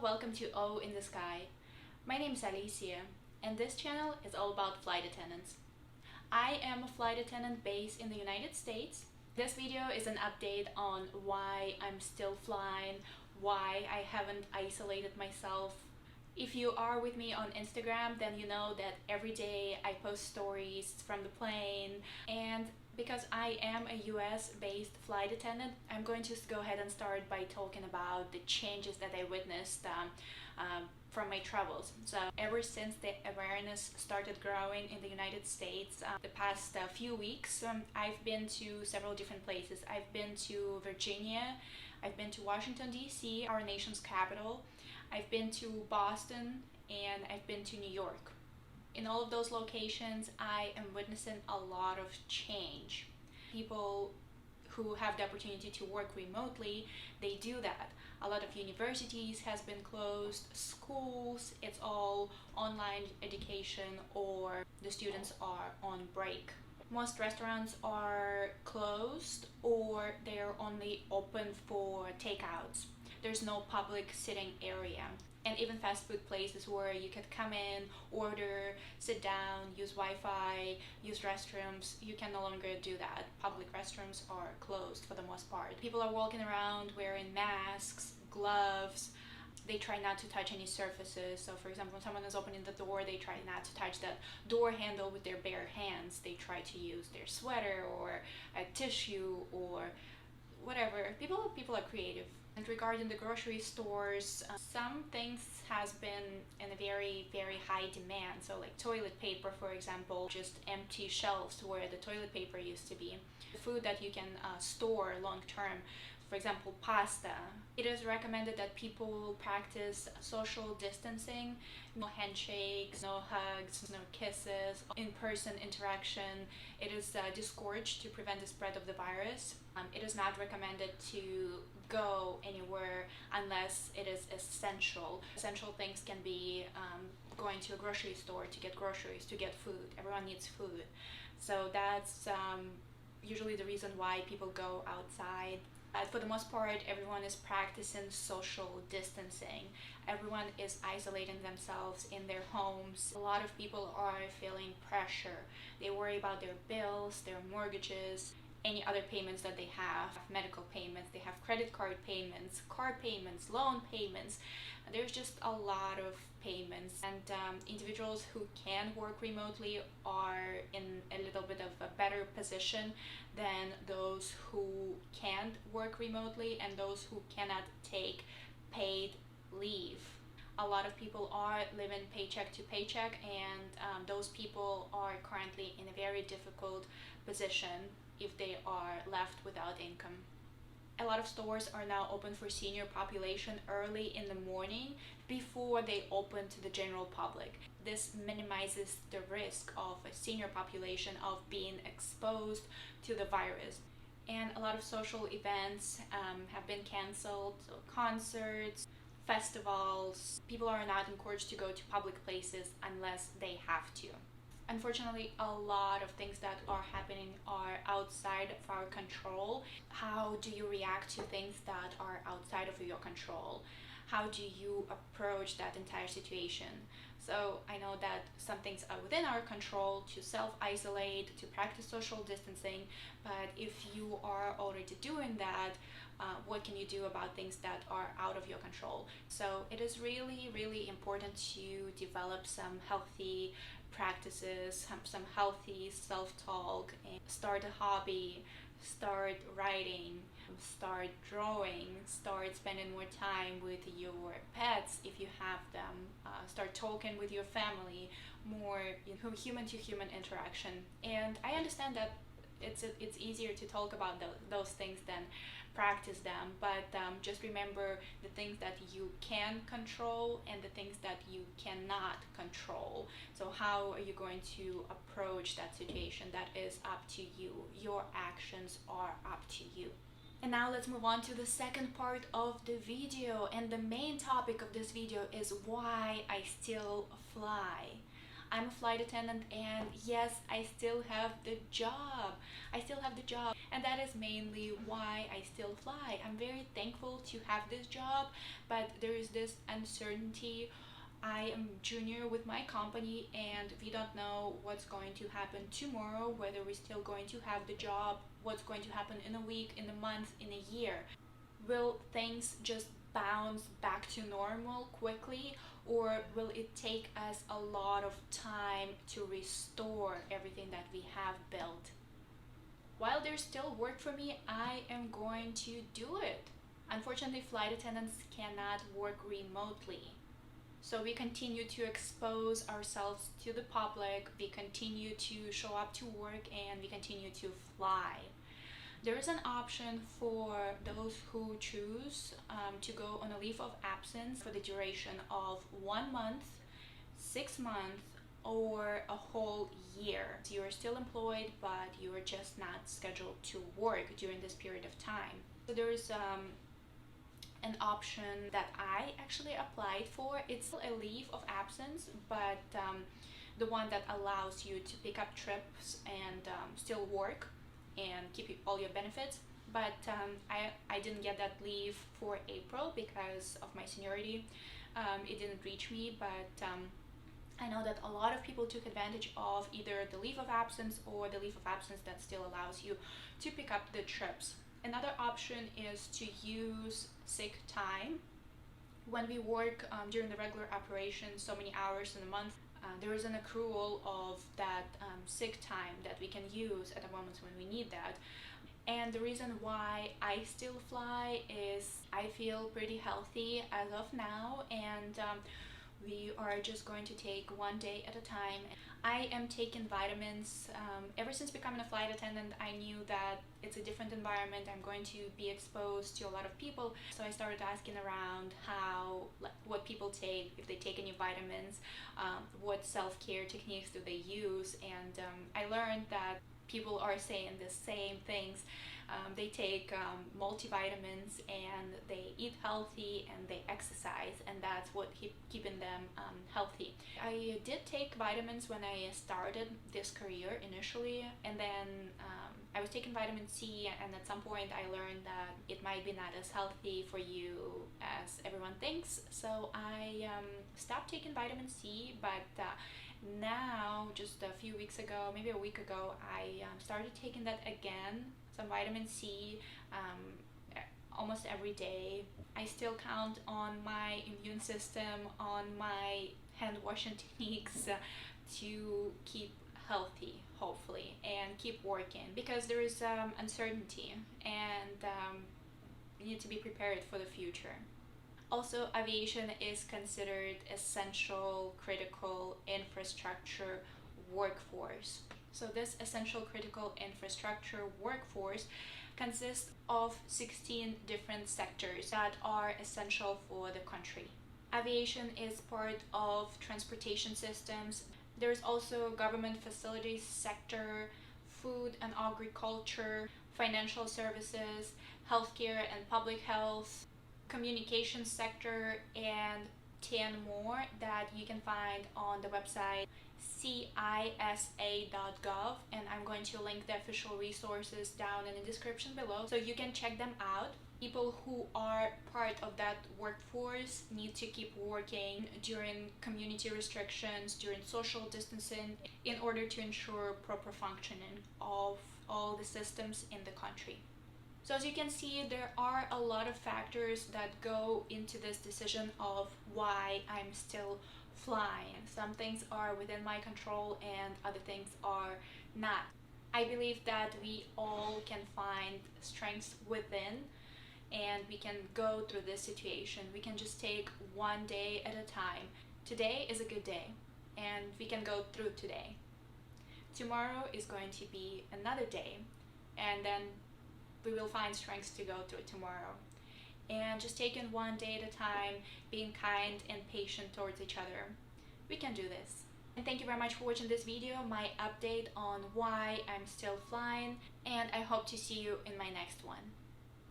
welcome to O in the Sky. My name is Alicia, and this channel is all about flight attendants. I am a flight attendant based in the United States. This video is an update on why I'm still flying, why I haven't isolated myself. If you are with me on Instagram, then you know that every day I post stories from the plane, and because I am a US based flight attendant, I'm going to just go ahead and start by talking about the changes that I witnessed from my travels. So ever since the awareness started growing in the United States, the past few weeks, I've been to several different places. I've been to Virginia, I've been to Washington DC, our nation's capital, I've been to Boston, and I've been to New York. In all of those locations, I am witnessing a lot of change. People who have the opportunity to work remotely, they do that. A lot of universities has been closed, schools, it's all online education, or the students are on break. Most restaurants are closed or they're only open for takeouts. There's no public sitting area. And even fast food places where you could come in, order, sit down, use Wi-Fi, use restrooms, you can no longer do that. Public restrooms are closed for the most part. People are walking around wearing masks, gloves. They try not to touch any surfaces. So for example, when someone is opening the door, they try not to touch that door handle with their bare hands. They try to use their sweater or a tissue or whatever. People are creative. And regarding the grocery stores, some things has been in a very high demand. So like toilet paper, for example, just empty shelves where the toilet paper used to be. Food that you can store long term, for example, pasta. It is recommended that people practice social distancing, no handshakes, no hugs, no kisses, in-person interaction. It is discouraged to prevent the spread of the virus. It is not recommended to go anywhere unless it is essential. Essential things can be going to a grocery store to get groceries, to get food. Everyone needs food. So that's usually the reason why people go outside. For the most part, everyone is practicing social distancing. Everyone is isolating themselves in their homes. A lot of people are feeling pressure. They worry about their bills, their mortgages, any other payments that they have, medical payments, they have credit card payments, car payments, loan payments. There's just a lot of payments, and individuals who can work remotely are in a little bit of a better position than those who can't work remotely and those who cannot take paid leave. A lot of people are living paycheck to paycheck, and those people are currently in a very difficult position if they are left without income. A lot of stores are now open for senior population early in the morning before they open to the general public. This minimizes the risk of a senior population of being exposed to the virus. And a lot of social events have been canceled, so concerts, festivals. People are not encouraged to go to public places unless they have to. Unfortunately, a lot of things that are happening are outside of our control. How do you react to things that are outside of your control? How do you approach that entire situation? So I know that some things are within our control, to self-isolate, to practice social distancing, but if you are already doing that, what can you do about things that are out of your control? So it is really important to develop some healthy practices, some healthy self-talk, and start a hobby, start writing, start drawing, start spending more time with your pets if you have them, start talking with your family, more human to human interaction. And I understand that it's easier to talk about those things than practice them, but just remember the things that you can control and the things that you cannot control. So how are you going to approach that situation? That is up to you. Your actions are up to you. And now let's move on to the second part of the video, and the main topic of this video is why I still fly. I'm a flight attendant, and yes, I still have the job. And that is mainly why I still fly. I'm very thankful to have this job, but there is this uncertainty. I am junior with my company, and we don't know what's going to happen tomorrow, whether we're still going to have the job, what's going to happen in a week, in a month, in a year. Will things just bounce back to normal quickly, or will it take us a lot of time to restore everything that we have built? While there's still work for me, I am going to do it. Unfortunately, flight attendants cannot work remotely. So we continue to expose ourselves to the public, we continue to show up to work, and we continue to fly. There is an option for those who choose to go on a leave of absence for the duration of 1 month, 6 months, or a whole year. So you are still employed, but you are just not scheduled to work during this period of time. So there is an option that I actually applied for. It's a leave of absence, but the one that allows you to pick up trips and still work and keep all your benefits. But I didn't get that leave for April because of my seniority. It didn't reach me, but I know that a lot of people took advantage of either the leave of absence or the leave of absence that still allows you to pick up the trips. Another option is to use sick time. When we work during the regular operation so many hours in a month, there is an accrual of that sick time that we can use at the moments when we need that. And the reason why I still fly is I feel pretty healthy as of now, and we are just going to take one day at a time. I am taking vitamins. Ever since becoming a flight attendant, I knew that it's a different environment. I'm going to be exposed to a lot of people. So I started asking around what people take, if they take any vitamins, what self-care techniques do they use. And I learned that people are saying the same things. They take multivitamins, and they eat healthy, and they exercise, and that's what keeping them healthy. I did take vitamins when I started this career initially, and then I was taking vitamin C, and at some point I learned that it might be not as healthy for you as everyone thinks, so I stopped taking vitamin C, but now, just a few weeks ago, maybe a week ago, I started taking that again, some vitamin C, almost every day. I still count on my immune system, on my hand washing techniques to keep healthy, hopefully, and keep working, because there is uncertainty, and you need to be prepared for the future. Also, aviation is considered essential critical infrastructure workforce. So this essential critical infrastructure workforce consists of 16 different sectors that are essential for the country. Aviation is part of transportation systems. There's also government facilities sector, food and agriculture, financial services, healthcare and public health, communication sector, and 10 more that you can find on the website cisa.gov, and I'm going to link the official resources down in the description below so you can check them out. People who are part of that workforce need to keep working during community restrictions, during social distancing, in order to ensure proper functioning of all the systems in the country. So as you can see, there are a lot of factors that go into this decision of why I'm still flying. Some things are within my control and other things are not. I believe that we all can find strengths within, and we can go through this situation. We can just take one day at a time. Today is a good day, and we can go through today. Tomorrow is going to be another day, and then we will find strengths to go through tomorrow. And just taking one day at a time, being kind and patient towards each other. We can do this. And thank you very much for watching this video, my update on why I'm still flying, and I hope to see you in my next one.